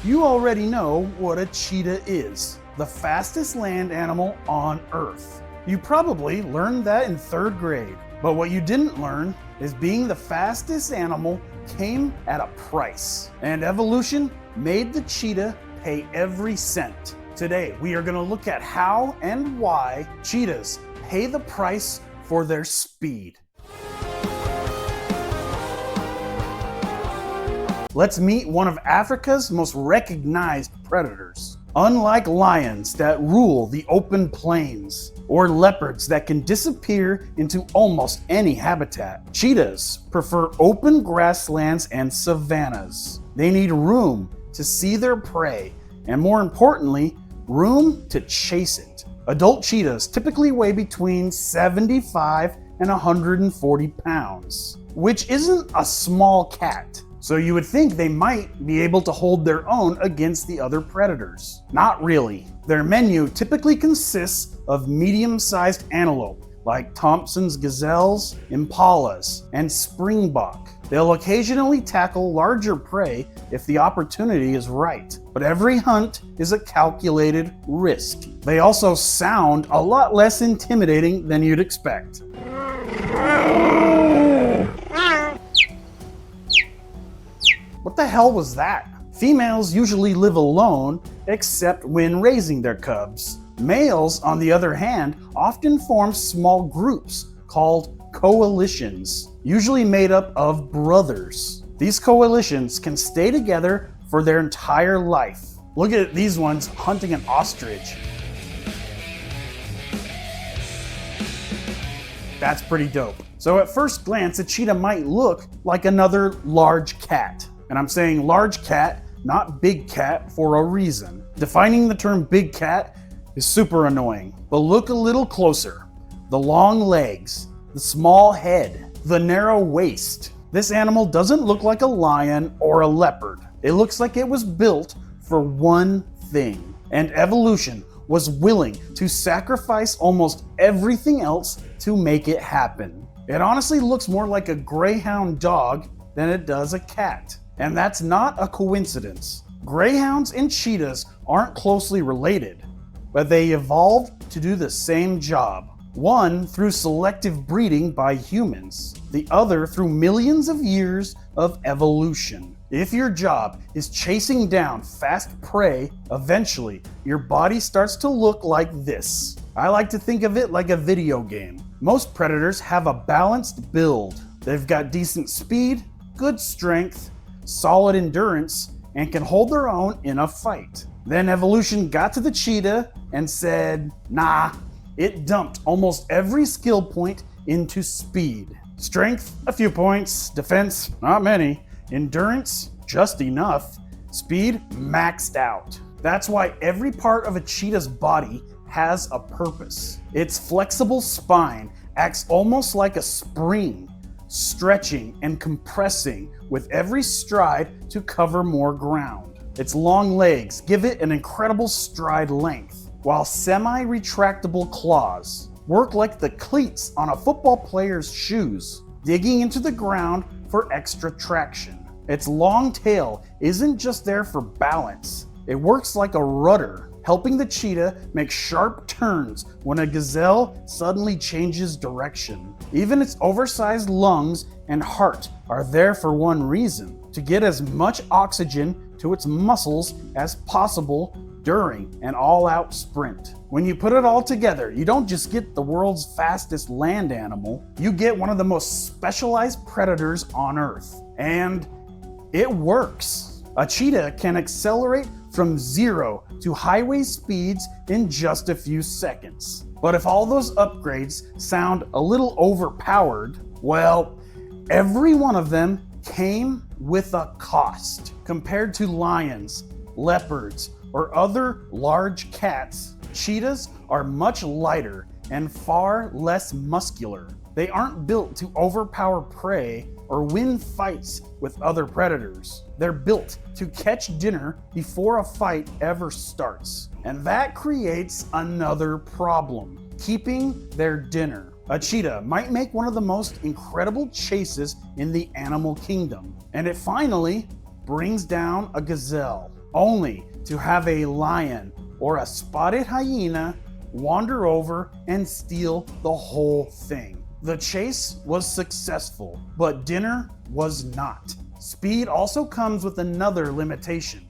You already know what a cheetah is, the fastest land animal on Earth. You probably learned that in 3rd grade, but what you didn't learn is being the fastest animal came at a price, and evolution made the cheetah pay every cent. Today, we are going to look at how and why cheetahs pay the price for their speed. Let's meet one of Africa's most recognized predators. Unlike lions that rule the open plains, or leopards that can disappear into almost any habitat, cheetahs prefer open grasslands and savannas. They need room to see their prey, and more importantly, room to chase it. Adult cheetahs typically weigh between 75 and 140 pounds, which isn't a small cat. So you would think they might be able to hold their own against the other predators. Not really. Their menu typically consists of medium-sized antelope, like Thompson's gazelles, impalas, and springbok. They'll occasionally tackle larger prey if the opportunity is right, but every hunt is a calculated risk. They also sound a lot less intimidating than you'd expect. What the hell was that? Females usually live alone, except when raising their cubs. Males, on the other hand, often form small groups called coalitions, usually made up of brothers. These coalitions can stay together for their entire life. Look at these ones hunting an ostrich. That's pretty dope. So at first glance, a cheetah might look like another large cat. And I'm saying large cat, not big cat, for a reason. Defining the term big cat is super annoying, but look a little closer. The long legs, the small head, the narrow waist. This animal doesn't look like a lion or a leopard. It looks like it was built for one thing. And evolution was willing to sacrifice almost everything else to make it happen. It honestly looks more like a greyhound dog than it does a cat. And that's not a coincidence. Greyhounds and cheetahs aren't closely related, but they evolved to do the same job. One through selective breeding by humans, the other through millions of years of evolution. If your job is chasing down fast prey, eventually your body starts to look like this. I like to think of it like a video game. Most predators have a balanced build. They've got decent speed, good strength, solid endurance, and can hold their own in a fight. Then evolution got to the cheetah and said, nah. It dumped almost every skill point into speed. Strength, a few points. Defense, not many. Endurance, just enough. Speed, maxed out. That's why every part of a cheetah's body has a purpose. Its flexible spine acts almost like a spring, stretching and compressing with every stride to cover more ground. Its long legs give it an incredible stride length, while semi-retractable claws work like the cleats on a football player's shoes, digging into the ground for extra traction. Its long tail isn't just there for balance, it works like a rudder, helping the cheetah make sharp turns when a gazelle suddenly changes direction. Even its oversized lungs and heart are there for one reason: to get as much oxygen to its muscles as possible during an all-out sprint. When you put it all together, you don't just get the world's fastest land animal, you get one of the most specialized predators on Earth. And it works. A cheetah can accelerate from 0 to highway speeds in just a few seconds. But if all those upgrades sound a little overpowered, well, every one of them came with a cost. Compared to lions, leopards, or other large cats, cheetahs are much lighter and far less muscular. They aren't built to overpower prey or win fights with other predators. They're built to catch dinner before a fight ever starts. And that creates another problem: keeping their dinner. A cheetah might make one of the most incredible chases in the animal kingdom, and it finally brings down a gazelle. only to have a lion or a spotted hyena wander over and steal the whole thing. The chase was successful, but dinner was not. Speed also comes with another limitation: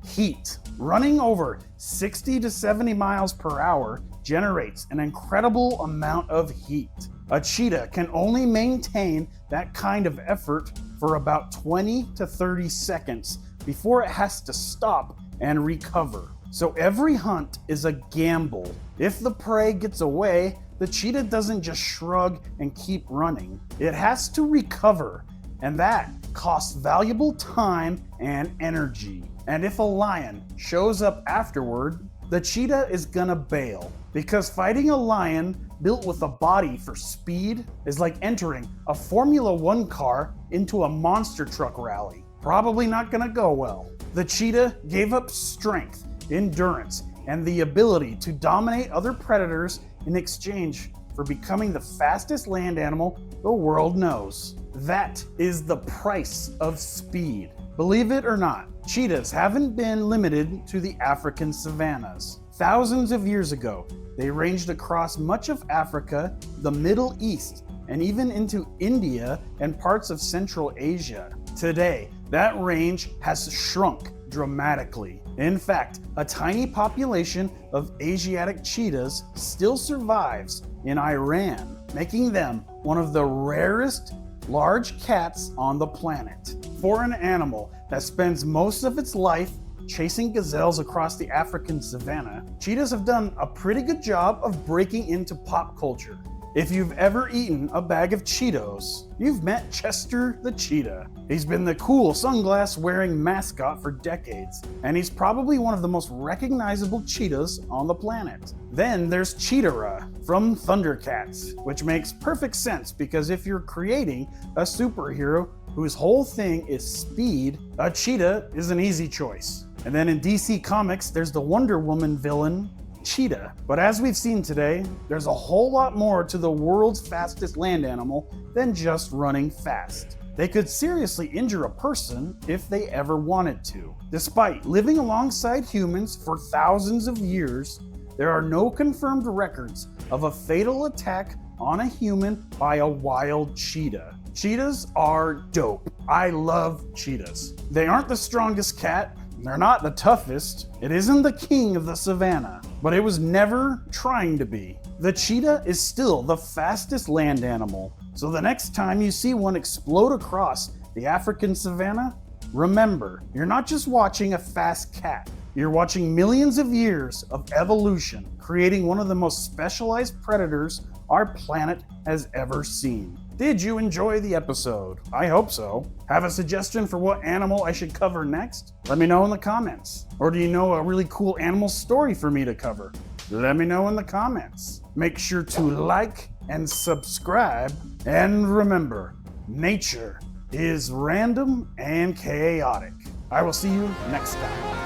heat. Running over 60 to 70 miles per hour generates an incredible amount of heat. A cheetah can only maintain that kind of effort for about 20 to 30 seconds before it has to stop and recover. So every hunt is a gamble. If the prey gets away, the cheetah doesn't just shrug and keep running. It has to recover, and that costs valuable time and energy. And if a lion shows up afterward, the cheetah is gonna bail, because fighting a lion built with a body for speed is like entering a Formula One car into a monster truck rally. Probably not gonna go well. The cheetah gave up strength, endurance, and the ability to dominate other predators in exchange for becoming the fastest land animal the world knows. That is the price of speed. Believe it or not, cheetahs haven't been limited to the African savannas. Thousands of years ago, they ranged across much of Africa, the Middle East, and even into India and parts of Central Asia. Today, that range has shrunk dramatically. In fact, a tiny population of Asiatic cheetahs still survives in Iran, making them one of the rarest large cats on the planet. For an animal that spends most of its life chasing gazelles across the African savanna, cheetahs have done a pretty good job of breaking into pop culture. If you've ever eaten a bag of Cheetos, you've met Chester the cheetah. He's been the cool sunglass-wearing mascot for decades, and he's probably one of the most recognizable cheetahs on the planet. Then there's Cheetahs from Thundercats, which makes perfect sense because if you're creating a superhero whose whole thing is speed, a cheetah is an easy choice. And then in DC Comics, there's the Wonder Woman villain, Cheetah. But as we've seen today, there's a whole lot more to the world's fastest land animal than just running fast. They could seriously injure a person if they ever wanted to. Despite living alongside humans for thousands of years, there are no confirmed records of a fatal attack on a human by a wild cheetah. Cheetahs are dope. I love cheetahs. They aren't the strongest cat. They're not the toughest. It isn't the king of the savannah, but it was never trying to be. The cheetah is still the fastest land animal. So the next time you see one explode across the African savannah, remember, you're not just watching a fast cat. You're watching millions of years of evolution, creating one of the most specialized predators our planet has ever seen. Did you enjoy the episode? I hope so. Have a suggestion for what animal I should cover next? Let me know in the comments. Or do you know a really cool animal story for me to cover? Let me know in the comments. Make sure to like and subscribe. And remember, nature is random and chaotic. I will see you next time.